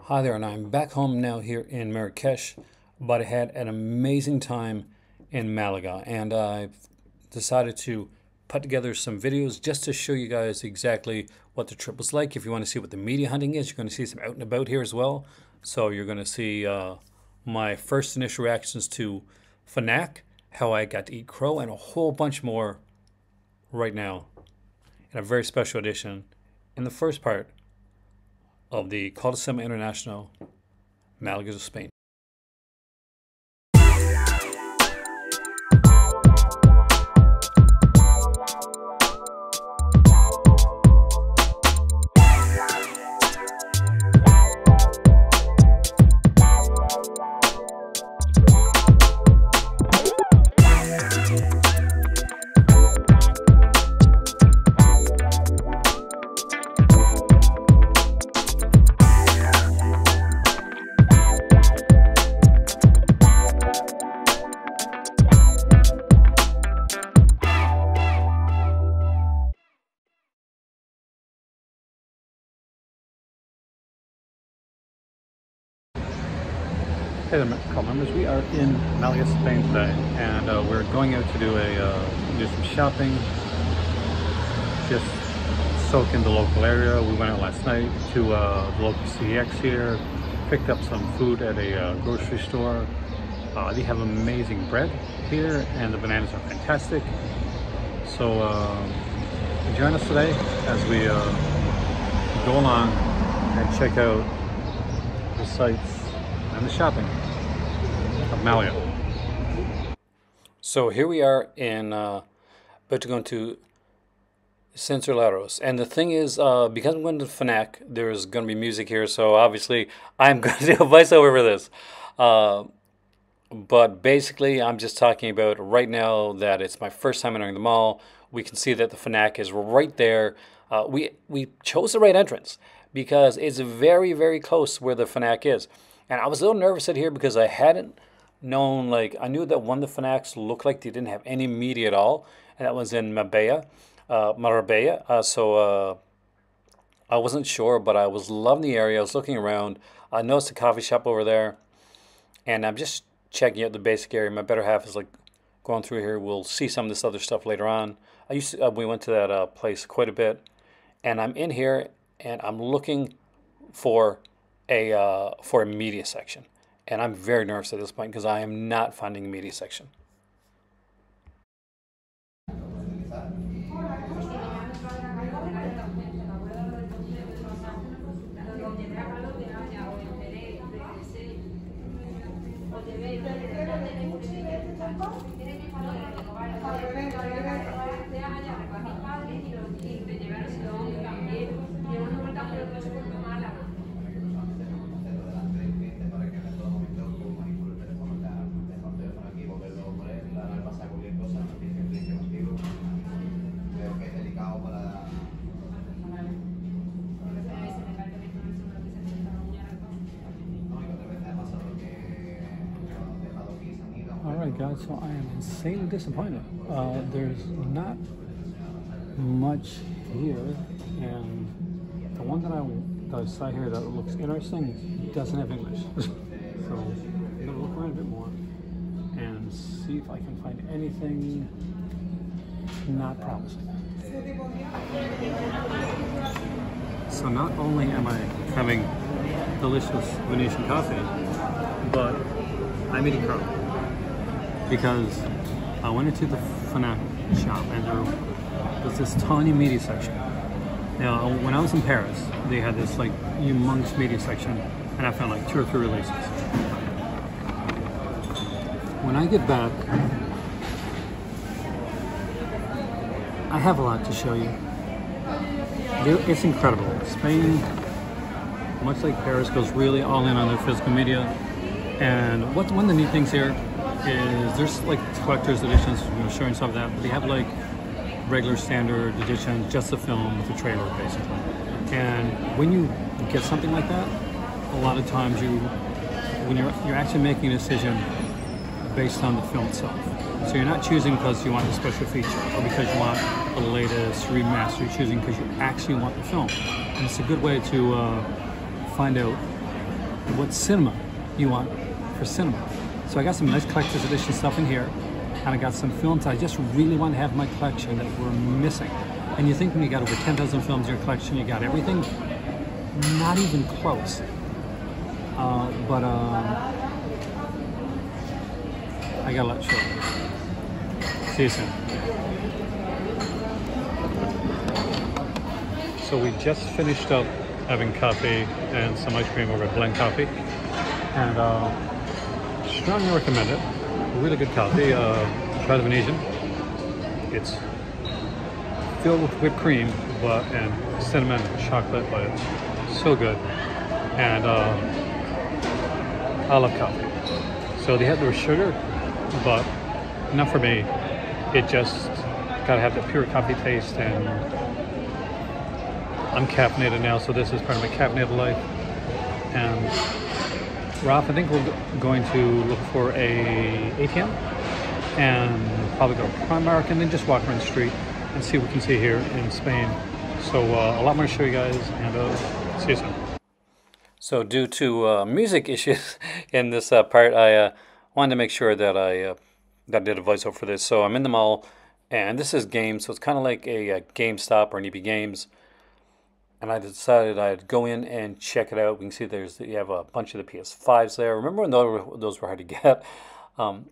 Hi there, and I'm back home now here in Marrakesh, but I had an amazing time in Malaga, and I've decided to put together some videos just to show you guys exactly what the trip was like. If you want to see what the media hunting is, you're going to see some out and about here as well. So you're going to see my first initial reactions to FNAC, how I got to eat crow, and a whole bunch more right now in a very special edition in the first part of the Call to Cinema International, Malaga, Spain. Hey there, call members. We are in Malaga, Spain today, and we're going out to do some shopping, just soak in the local area. We went out last night to the local CEX here, picked up some food at a grocery store. They have amazing bread here, and the bananas are fantastic. So join us today as we go along and check out the sights and the shopping of Malaga. So here we are in about to go into Laros, and the thing is, because I'm going to FNAC, there's going to be music here, so obviously I'm going to do a voiceover for this. But basically, I'm just talking about right now that it's my first time entering the mall. We can see that the FNAC is right there. We chose the right entrance because it's very, very close where the FNAC is. And I was a little nervous at here because I hadn't known, like, I knew that one of the FNACs looked like they didn't have any media at all, and that was in Marbella. So I wasn't sure, but I was loving the area. I was looking around. I noticed a coffee shop over there, and I'm just checking out the basic area. My better half is like going through here. We'll see some of this other stuff later on. We went to that place quite a bit, and I'm in here, and I'm looking for a media section, and I'm very nervous at this point because I am not finding a media section. Alright guys, so I am insanely disappointed. There's not much here, and the one that I saw here that looks interesting doesn't have English. So I'm gonna look around a bit more and see if I can find anything not promising. So not only am I having delicious Venetian coffee, but I'm eating crow. Because I went into the FNAC shop and there was this tiny media section. Now, when I was in Paris, they had this like humongous media section, and I found like 2 or 3 releases. When I get back, I have a lot to show you. It's incredible. Spain, much like Paris, goes really all in on their physical media. And one of the neat things here is there's like collector's editions, showing some of that, but they have like regular standard editions, just the film with the trailer basically. And when you get something like that, a lot of times when you're actually making a decision based on the film itself. So you're not choosing because you want the special feature or because you want the latest remaster. You're choosing because you actually want the film. And it's a good way to find out what cinema you want for cinema. So I got some nice collector's edition stuff in here, and I got some films I just really want to have in my collection that were missing. And you think when you got over 10,000 films in your collection, you got everything? Not even close. I gotta let you know. See you soon. So we just finished up having coffee and some ice cream over at Blend Coffee, and strongly recommend it. Really good coffee. Try the Venetian. It's filled with whipped cream, and cinnamon and chocolate, but it's so good. And I love coffee. So they have their sugar, but not for me. It just gotta have the pure coffee taste, and I'm caffeinated now, so this is part of my caffeinated life. And Ralph, I think we're going to look for a ATM and probably go to Primark and then just walk around the street and see what we can see here in Spain. So a lot more to show you guys, and see you soon. So due to music issues in this part, I wanted to make sure that I did a voiceover for this. So I'm in the mall, and this is games, so it's kind of like a GameStop or an EB Games. And I decided I'd go in and check it out. We can see you have a bunch of the PS5s there. Remember when those were hard to get?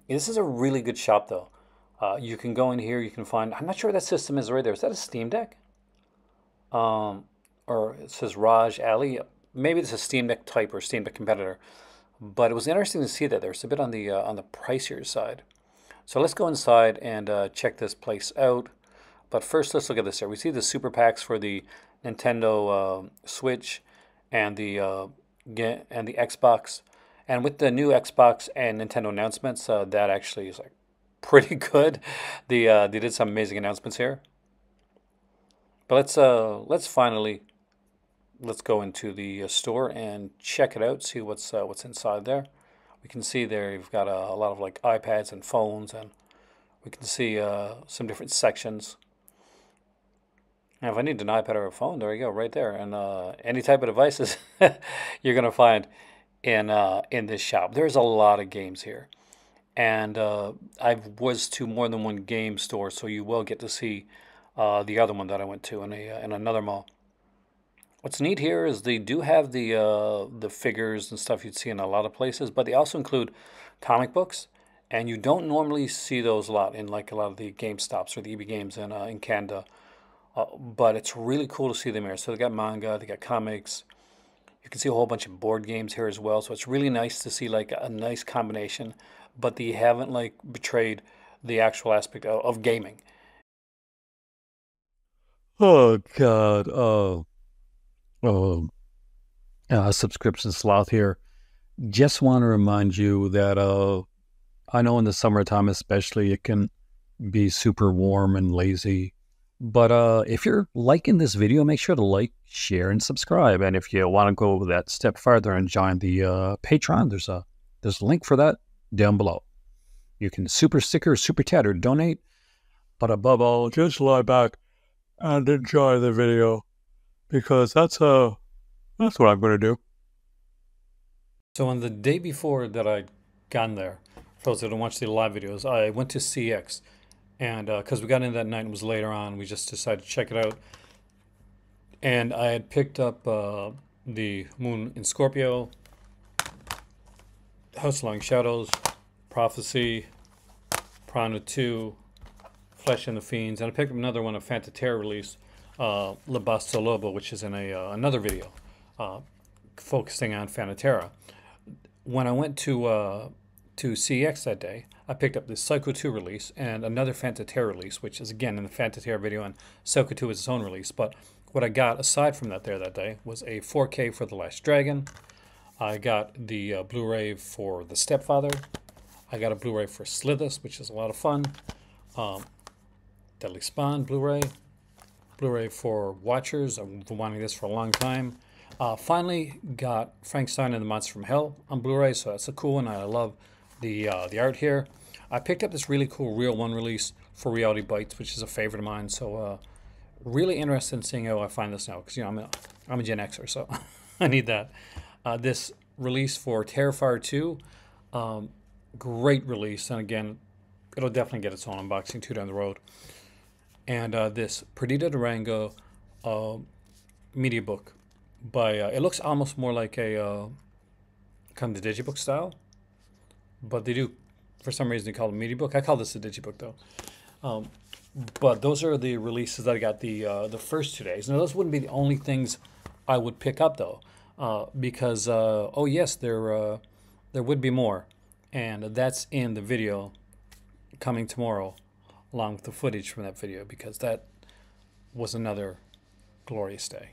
This is a really good shop, though. You can go in here. You can find. I'm not sure what that system is right there. Is that a Steam Deck? Or it says Raj Ali. Maybe it's a Steam Deck type or Steam Deck competitor. But it was interesting to see that there's a bit on the pricier side. So let's go inside and check this place out. But first, let's look at this here. We see the super packs for the Nintendo Switch and the Xbox, and with the new Xbox and Nintendo announcements, that actually is like pretty good. They did some amazing announcements here. But let's go into the store and check it out, see what's inside there. We can see there you've got a lot of like iPads and phones, and we can see some different sections. Now, if I need an iPad or a phone, there you go, right there. And any type of devices you're going to find in this shop. There's a lot of games here. And I was to more than one game store, so you will get to see the other one that I went to in another mall. What's neat here is they do have the figures and stuff you'd see in a lot of places, but they also include comic books. And you don't normally see those a lot in like a lot of the GameStops or the EB Games in Canada. But it's really cool to see them here. So they got manga, they got comics. You can see a whole bunch of board games here as well. So it's really nice to see like a nice combination, but they haven't like betrayed the actual aspect of gaming. Oh God! Subscription sloth here. Just want to remind you that I know in the summertime especially it can be super warm and lazy. But if you're liking this video, make sure to like, share, and subscribe. And if you want to go that step further and join the Patreon, there's a link for that down below. You can super sticker, super chat, or donate. But above all, just lie back and enjoy the video, because that's what I'm going to do. So on the day before that I'd gone there, for those that don't watch the live videos, I went to CX. And because we got in that night and it was later on, we just decided to check it out. And I had picked up the Moon in Scorpio, House of Long Shadows, Prophecy, Prana 2, Flesh and the Fiends, and I picked up another one, a Fantaterra release, La Basta Lobo, which is in another video focusing on Fantaterra. When I went to CX that day, I picked up the Psycho 2 release and another Fantaterra release, which is again in the Fantaterra video, and Psycho 2 is its own release. But what I got aside from that day was a 4K for The Last Dragon. I got the Blu-ray for The Stepfather. I got a Blu-ray for Slithus, which is a lot of fun. Deadly Spawn Blu-ray. Blu-ray for Watchers. I've been wanting this for a long time. Finally got Frankenstein and the Monster from Hell on Blu-ray, so that's a cool one. I love the art here. I picked up this really cool Real 1 release for Reality Bites, which is a favorite of mine. So really interested in seeing how I find this now, because you know I'm a Gen Xer, so I need that. This release for Terrifier 2. Great release, and again, it'll definitely get its own unboxing too down the road. And this Perdita Durango media book by, it looks almost more like a kind of the digibook style, but they do, for some reason, they call it a media book. I call this a digibook though. But those are the releases that I got the first 2 days. Now those wouldn't be the only things I would pick up though, because oh yes, there would be more, and that's in the video coming tomorrow, along with the footage from that video, because that was another glorious day.